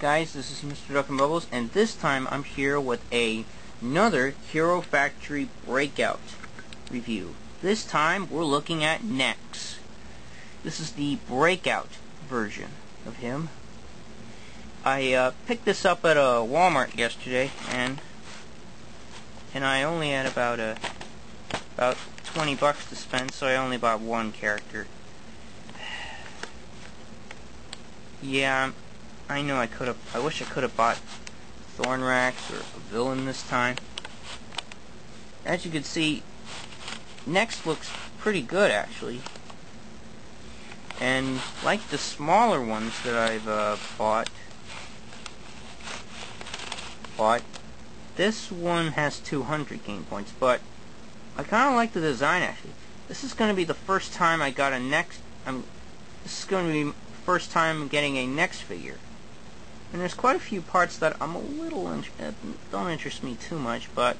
guys, this is Mr. Duck and Bubbles, and this time I'm here with another Hero Factory Breakout review. This time we're looking at Nex. This is the Breakout version of him. I picked this up at a Walmart yesterday, and I only had about $20 to spend, so I only bought one character. Yeah, I know I wish I could have bought Thornrax or a villain this time. As you can see, Nex looks pretty good actually. And like the smaller ones that I've bought, this one has 200 game points, but I kind of like the design actually. This is going to be the first time I got a Nex. This is going to be the first time I'm getting a Nex figure. And there's quite a few parts that I'm a little don't interest me too much, but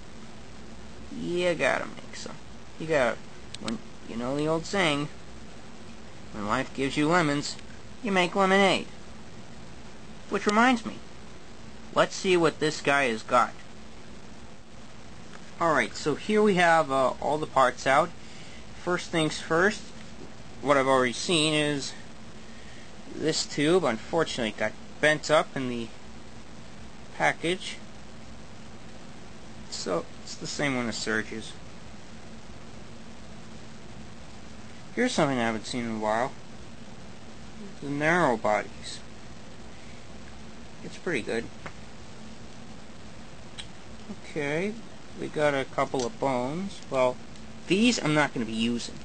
you gotta make some. You gotta, when you know the old saying, when life gives you lemons, you make lemonade. Which reminds me, let's see what this guy has got. Alright, so here we have all the parts out. First things first, what I've already seen is this tube. Unfortunately, it got bent up in the package. So, it's the same one as Surge's. Here's something I haven't seen in a while. The narrow bodies. It's pretty good. Okay, we got a couple of bones. Well, these I'm not going to be using.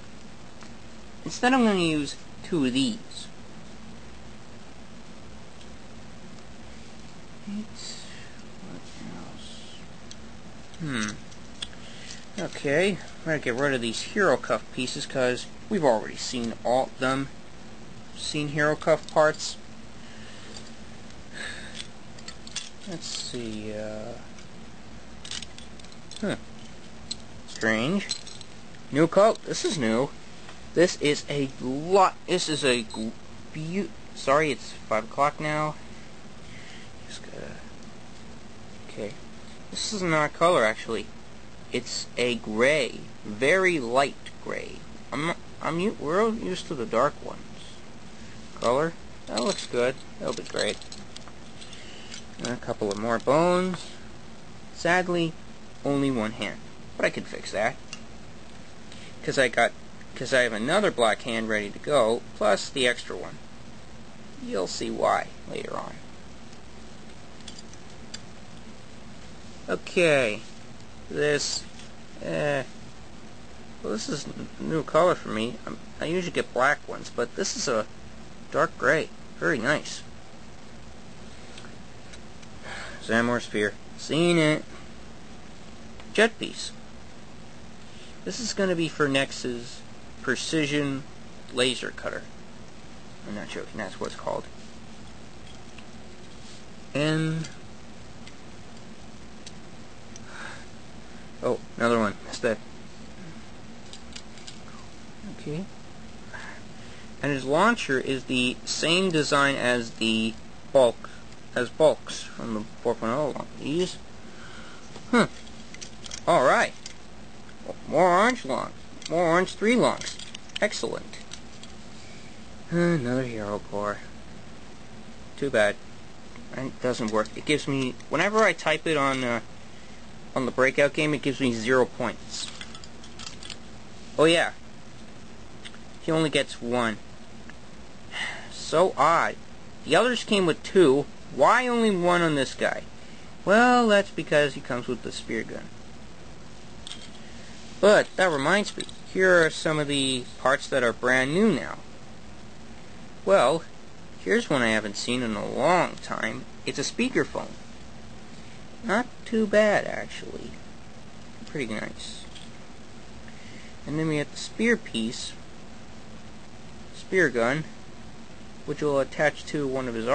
Instead I'm going to use two of these. What else? Okay, I'm going to get rid of these Hero Cuff pieces because we've already seen all of them. Seen Hero Cuff parts. Let's see, strange. New coat. This is new. This is a lot. This is a sorry, it's 5 o'clock now. Just gotta. Okay. This is not a color actually. It's a gray, very light gray. We're used to the dark ones. Color. That looks good. That'll be great. And a couple of more bones. Sadly, only one hand, but I can fix that. Because I have another black hand ready to go, plus the extra one. You'll see why later on. Okay, this, well, this is a new color for me. I usually get black ones, but this is a dark gray. Very nice. Zamor Sphere. Seen it. Jet piece. This is going to be for Nex's precision laser cutter. I'm not joking, that's what it's called. And oh, another one. That's that. Okay. And his launcher is the same design as the bulks from the 4.0 these. Alright. More orange 3 longs. Excellent. Another hero core. Too bad. It doesn't work. It gives me, whenever I type it on the breakout game, it gives me 0 points. Oh yeah. He only gets 1. So odd. The others came with 2. Why only 1 on this guy? Well, that's because he comes with the spear gun. But that reminds me, here are some of the parts that are brand new now. Well, here's one I haven't seen in a long time. It's a speakerphone. Not too bad, actually. Pretty nice. And then we have the spear piece, spear gun, which will attach to one of his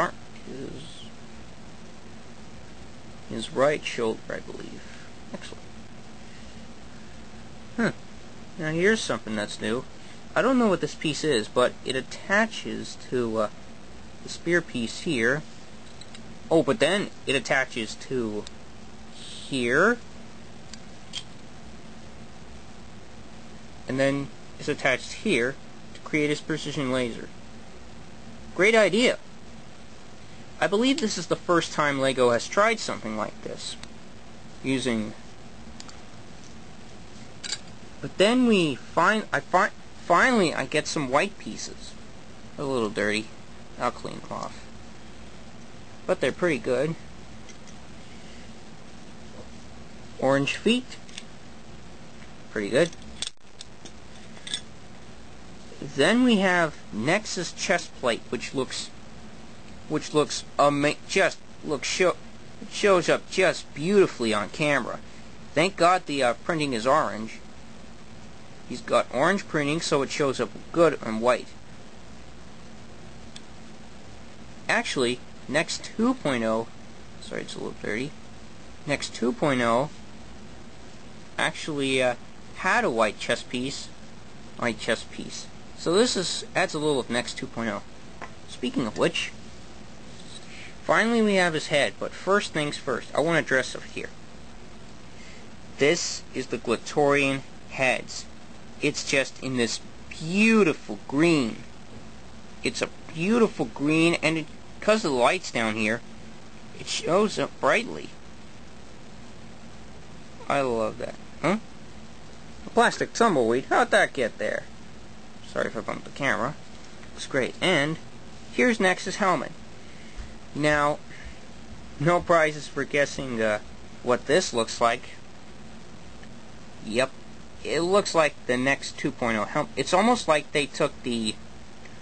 his right shoulder, I believe. Excellent. Now here's something that's new. I don't know what this piece is, but it attaches to the spear piece here, Oh, but then it attaches to here. And then it's attached here to create his precision laser. Great idea. I believe this is the first time LEGO has tried something like this. Using... But then finally I get some white pieces. They're a little dirty. I'll clean them off. But they're pretty good. Orange feet. Pretty good. Then we have Nexus chest plate, which shows up just beautifully on camera. Thank God the printing is orange. He's got orange printing, so it shows up good and white. Actually, Next 2.0, sorry, it's a little dirty. Next 2.0 actually had a white chest piece. So this adds a little of Next 2.0. Speaking of which, finally we have his head, but first things first, I want to dress up here. This is the Glatorian heads. It's just in this beautiful green. It's a beautiful green, and because of the lights down here, it shows up brightly. I love that. Huh? A plastic tumbleweed. How'd that get there? Sorry if I bumped the camera. Looks great. And here's Nexus helmet. Now, no prizes for guessing what this looks like. Yep. It looks like the Next 2.0 helmet. It's almost like they took the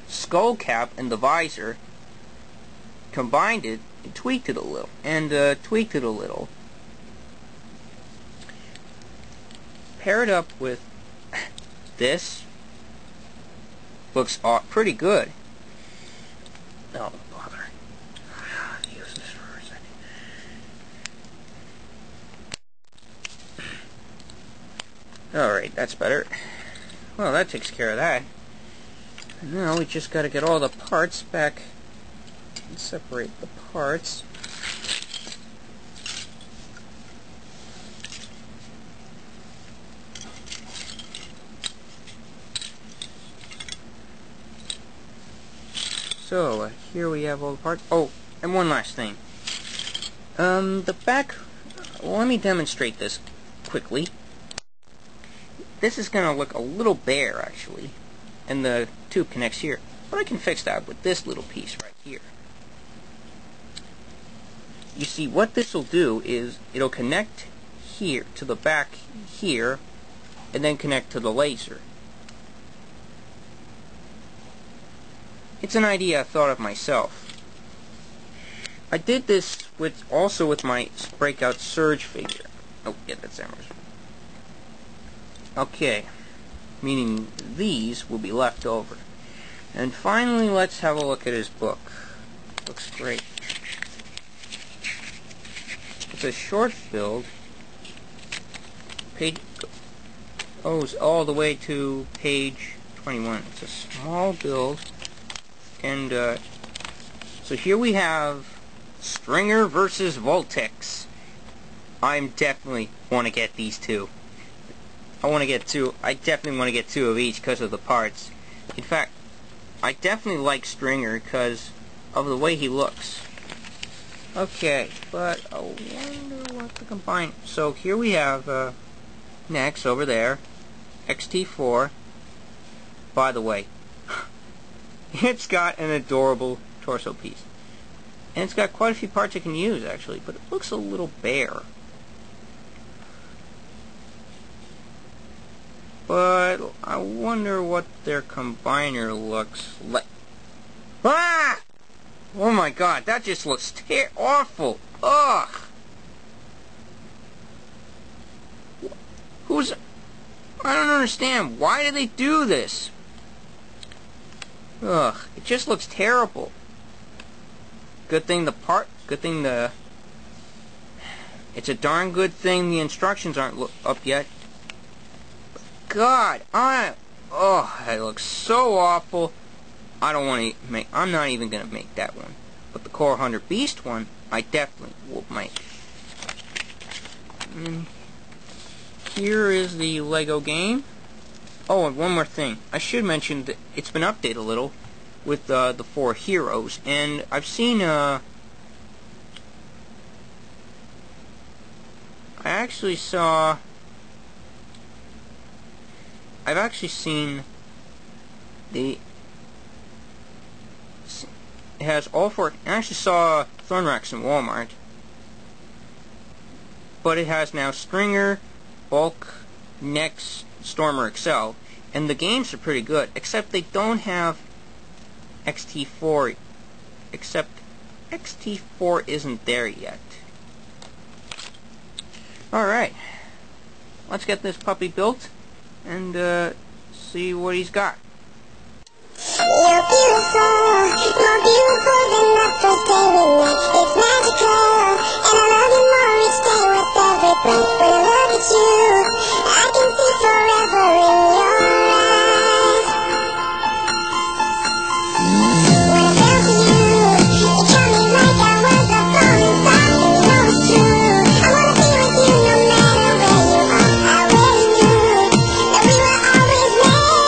skull cap and the visor, combined it, and tweaked it a little. Paired up with this. Looks pretty good. Oh, bother. Use this for a second. Alright, that's better. Well, that takes care of that. Now we just gotta get all the parts back and separate the parts. So, here we have all the parts. Oh, and one last thing. The back... Well, let me demonstrate this quickly. This is going to look a little bare, actually. And the tube connects here. But I can fix that with this little piece right here. You see, what this will do is, it'll connect here, to the back here, and then connect to the laser. It's an idea I thought of myself. I did this also with my Breakout Surge figure. Oh, yeah, that's Emerald. Okay, meaning these will be left over. And finally, let's have a look at his book. Looks great. It's a short build. Page goes all the way to page 21. It's a small build. And, so here we have Stringer versus Voltex. I definitely want to get these two. I definitely want to get two of each because of the parts. In fact, I definitely like Stringer because of the way he looks. Okay, but I wonder what to combine. So here we have, next, over there, XT4. By the way, it's got an adorable torso piece. And it's got quite a few parts I can use, actually, but it looks a little bare. But I wonder what their combiner looks like. Ah! Oh my god, that just looks awful. Ugh! I don't understand. Why do they do this? Ugh, it just looks terrible. It's a darn good thing the instructions aren't up yet. God, it looks so awful. I'm not even gonna make that one. but the Core Hunter Beast one, I definitely will make. And here is the Lego game. Oh, and one more thing. I should mention that it's been updated a little with the 4 heroes, and I've seen I've actually seen it has all 4. I actually saw Thornrax in Walmart, but it has now Stringer, Bulk, Nex, Stormer, Excel, and the games are pretty good, except they don't have XT4, except XT4 isn't there yet. Alright, let's get this puppy built and see what he's got. You're beautiful, more beautiful than the first day we met. It's magical, and I love you more each day with every breath. When I look at you, I can see forever in your eyes. When I fell to you, it got me like I was a falling star, and you know it's true. I wanna be with you no matter where you are. I already knew that we were always meant to be.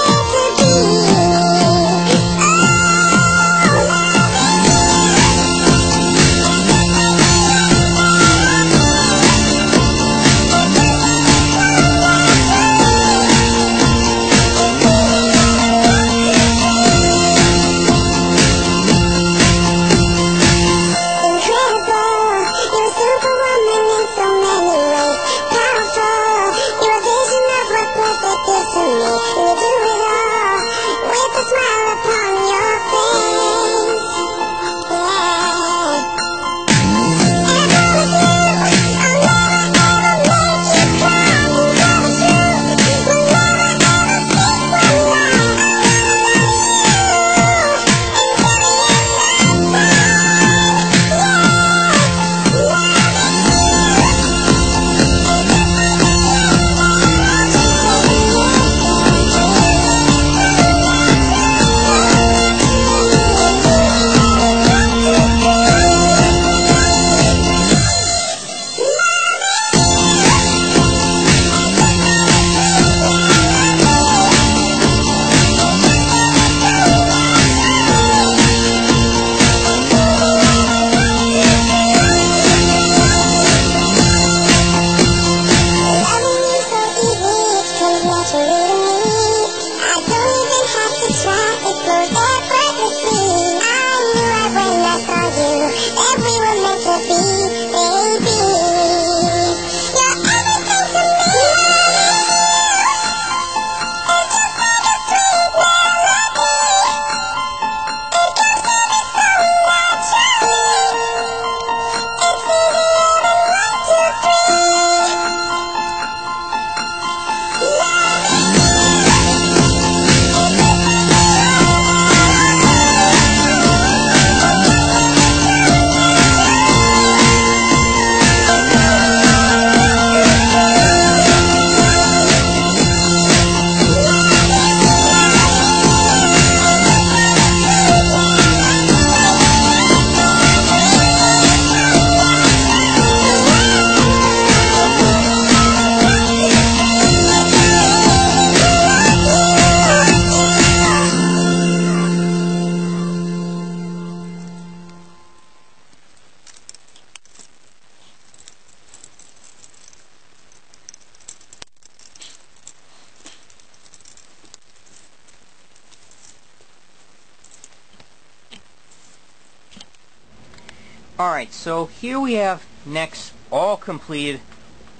Alright, so here we have Nex all completed,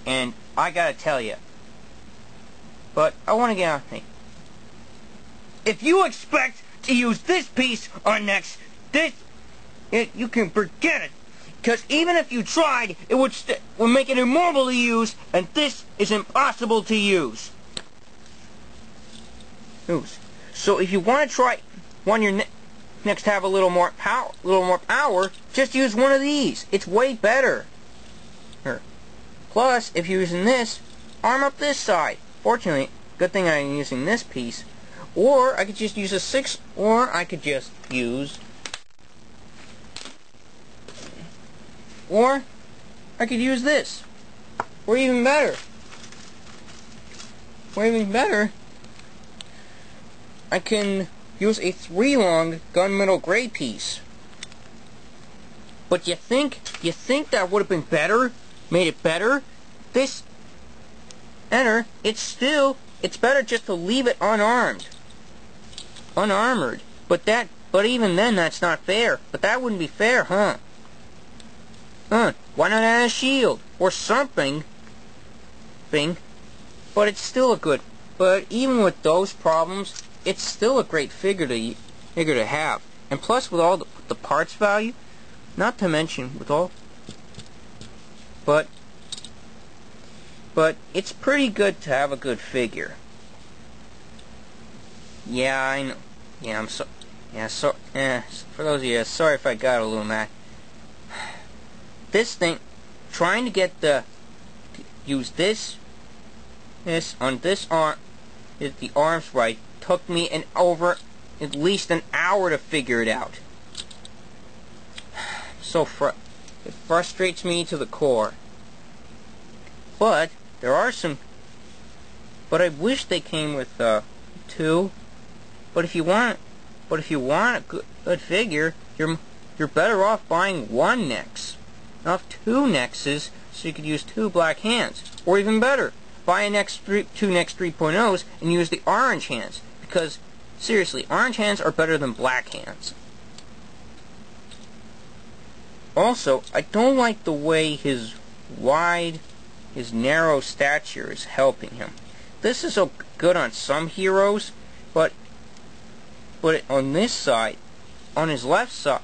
and I gotta tell you, but I want to get out of thing. If you expect to use this piece on Nex, you can forget it. Because even if you tried, it would make it immoral to use, and this is impossible to use. So if you want to try your Nex to have a little more power, just use one of these. It's way better. Plus, if you're using this, arm up this side. Fortunately, good thing I'm using this piece. Or I could just use a 6, or I could just use Or I could use this. Or even better. I can use a 3-long gunmetal gray piece. But you think that would have been better? Made it better? It's better just to leave it unarmed. Unarmored. But even then, that's not fair. But that wouldn't be fair, huh? Why not add a shield? Or something. But it's still a good... But even with those problems, it's still a great figure to have. And plus, with all the parts value, not to mention with all... But it's pretty good to have a good figure. Yeah, I know. Yeah, for those of you, sorry if I got a little mad. This thing, trying to get use this on this arm, the arms right, took me over at least an hour to figure it out. It frustrates me to the core. But there are some. But I wish they came with 2. But if you want a good figure, you're better off buying 1 Nex, not 2 Nexes, so you could use 2 black hands. Or even better, buy 2 Nex 3.0s and use the orange hands. Because seriously, orange hands are better than black hands. Also, I don't like the way his narrow stature is helping him. This is so good on some heroes, but on this side, on his left side,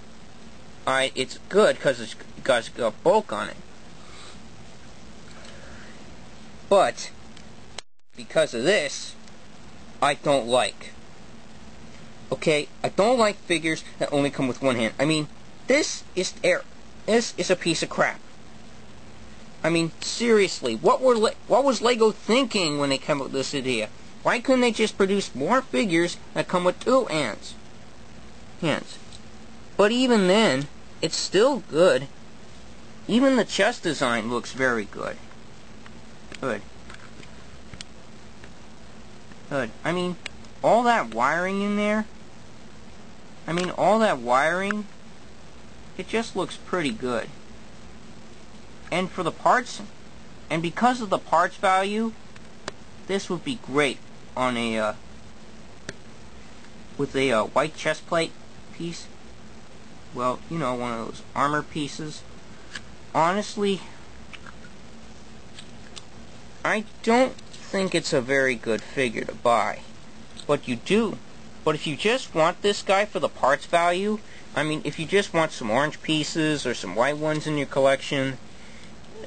it's good because it's got bulk on it. But because of this, I don't like. Okay, I don't like figures that only come with 1 hand. I mean, this is a piece of crap. I mean, seriously, what was Lego thinking when they came up with this idea? Why couldn't they just produce more figures that come with 2 hands? But even then, it's still good. Even the chest design looks very good. Good. I mean, all that wiring in there. It just looks pretty good. And for the parts, and because of the parts value, this would be great on a with a white chest plate piece. Well, you know, one of those armor pieces. Honestly, I don't think it's a very good figure to buy. But if you just want this guy for the parts value, I mean, if you just want some orange pieces or some white ones in your collection,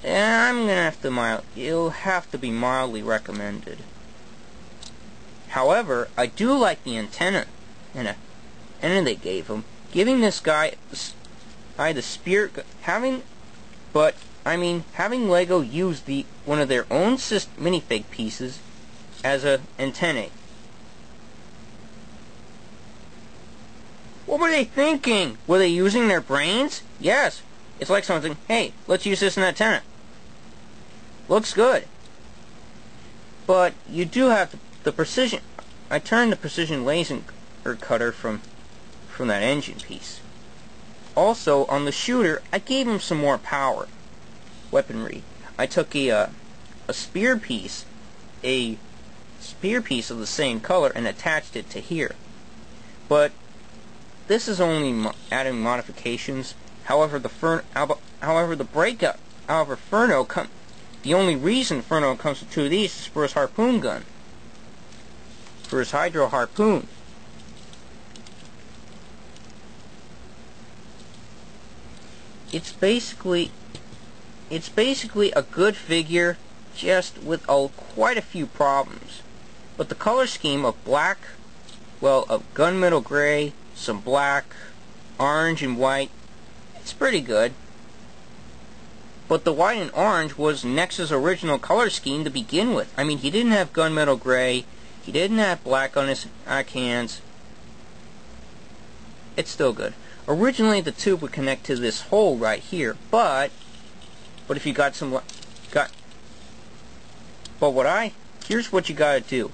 it'll have to be mildly recommended. However, I do like the antenna they gave him. Giving this guy the spear, having Lego use one of their own minifig pieces as an antenna. What were they thinking? Were they using their brains? Yes. It's like something, hey, let's use this in an antenna. Looks good. But you do have the precision. I turned the precision laser cutter from that engine piece. Also, on the shooter, I gave him some more power. Weaponry. I took a spear piece of the same color and attached it to here. But this is only adding modifications. However, the only reason Furno comes with 2 of these is for his harpoon gun. For his hydro harpoon. It's basically a good figure, just with quite a few problems. But the color scheme of black, of gunmetal gray, some black, orange and white, it's pretty good. But the white and orange was Nex's original color scheme to begin with. I mean, he didn't have gunmetal gray, he didn't have black on his hands. It's still good. Originally, the tube would connect to this hole right here, but But if you got some... Here's what you gotta do.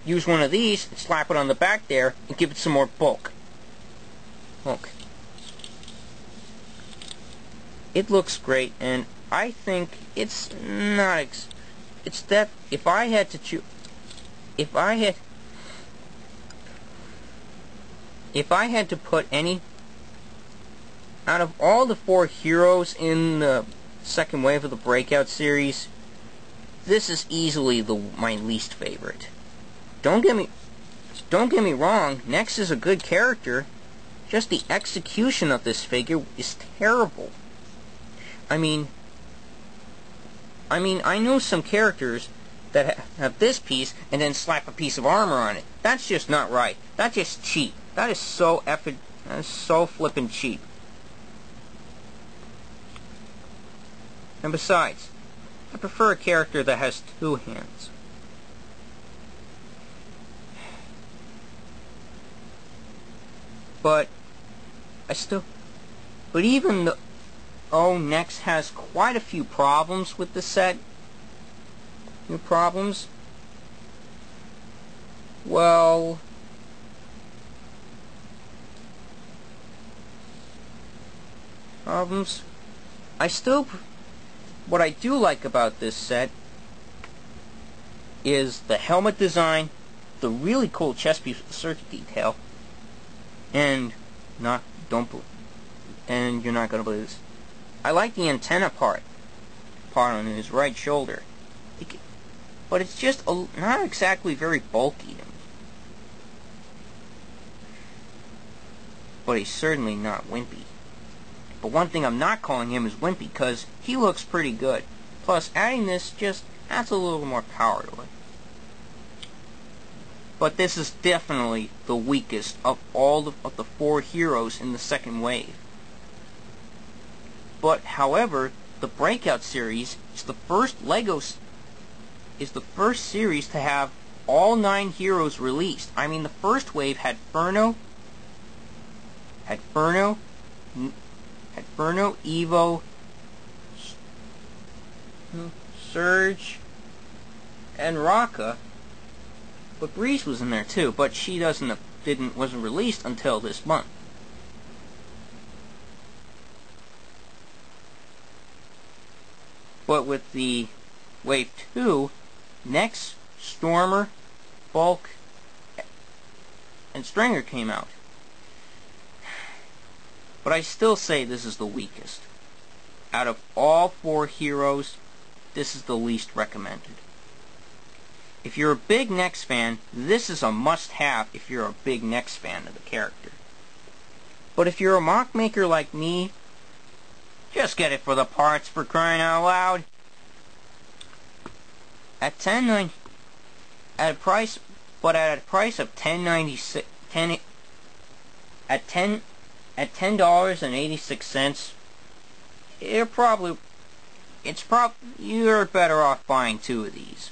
Use one of these, and slap it on the back there, and give it some more bulk. Look. It looks great, and I think it's not... It's that... If I had to choose... If I had to put any... Out of all the 4 heroes in the second wave of the Breakout series, this is easily my least favorite. Don't get me wrong, Nex is a good character, just the execution of this figure is terrible. I mean, I know some characters that have this piece and then slap a piece of armor on it. That's just not right. That's just cheap. That is so flippin' cheap. And besides, I prefer a character that has 2 hands. But even though Nex has quite a few problems with the set, new problems, well, what I do like about this set is the helmet design, the really cool chest piece with the circuit detail, and you're not gonna believe this. I like the antenna part on his right shoulder, but it's just not exactly very bulky to me. But he's certainly not wimpy. But one thing I'm not calling him is wimpy, because he looks pretty good. Plus, adding this just adds a little more power to it. But this is definitely the weakest of all of the 4 heroes in the second wave. But, however, the Breakout series is the first series to have all 9 heroes released. I mean, the first wave had Furno, Evo, Surge, and Raka. But Breeze was in there too, but she wasn't released until this month. But with the Wave 2, Nex, Stormer, Bulk, and Stringer came out. But I still say this is the weakest. Out of all 4 heroes, this is the least recommended. If you're a big Nex fan, this is a must-have if you're a big Nex fan of the character. But if you're a mock maker like me, just get it for the parts, for crying out loud. At a price of $10.86, at $10.86, you're better off buying 2 of these.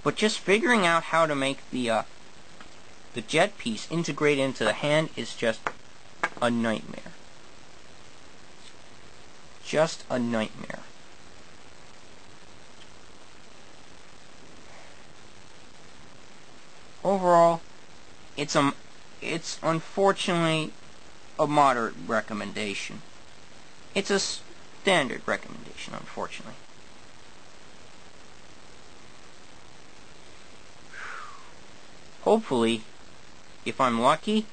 But just figuring out how to make the jet piece integrate into the hand is just a nightmare. Just a nightmare. Overall, it's unfortunately a moderate recommendation. It's a standard recommendation, unfortunately. Hopefully, if I'm lucky,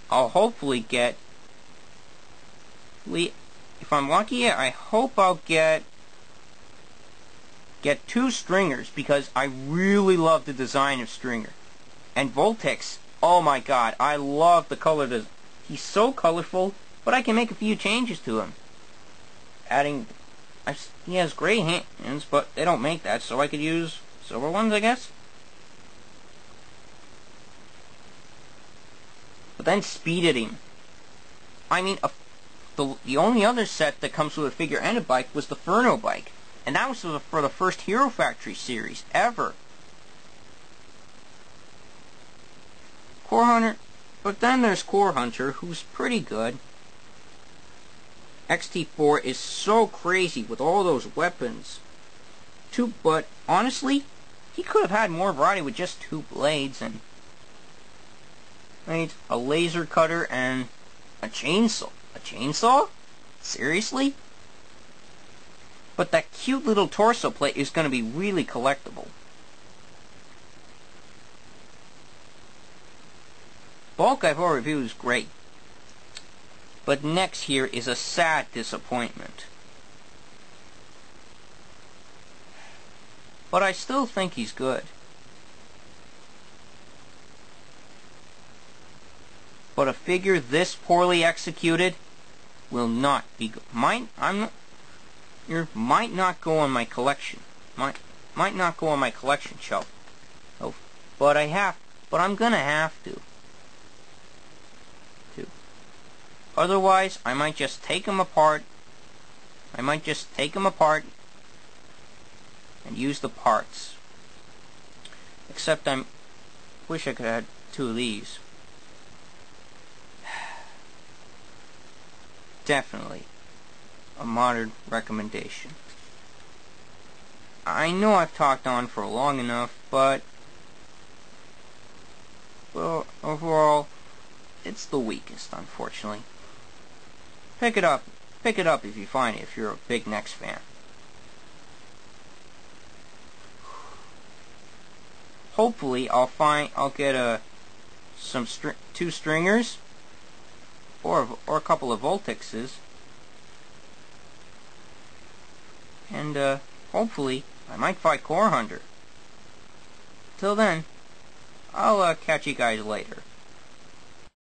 I'll hopefully get... If I'm lucky, I hope I'll get 2 Stringers, because I really love the design of Stringer. And Voltex, oh my god, I love the color. He's so colorful, but I can make a few changes to him. He has gray hands, but they don't make that, so I could use silver ones, I guess. But then speeded him. I mean, the only other set that comes with a figure and a bike was the Furno bike. And that was for the first Hero Factory series ever. Core Hunter, but then there's Core Hunter, who's pretty good. XT4 is so crazy with all those weapons. But honestly, he could have had more variety with just 2 blades and a laser cutter and a chainsaw. A chainsaw? Seriously? But that cute little torso plate is going to be really collectible. Bulk I've already reviewed is great. But next here is a sad disappointment. But I still think he's good. But a figure this poorly executed will not be good. Might not go on my collection. Might not go on my collection shelf. Oh, but I'm gonna have to. Otherwise, I might just take them apart. And use the parts. Except I wish I could have had 2 of these. Definitely a modern recommendation. I know I've talked on for long enough, but well, overall, it's the weakest, unfortunately. Pick it up if you find it, if you're a big Nex fan. Hopefully, I'll get 2 stringers, or a couple of Voltixes, and hopefully, I might fight Core Hunter. Till then, I'll catch you guys later.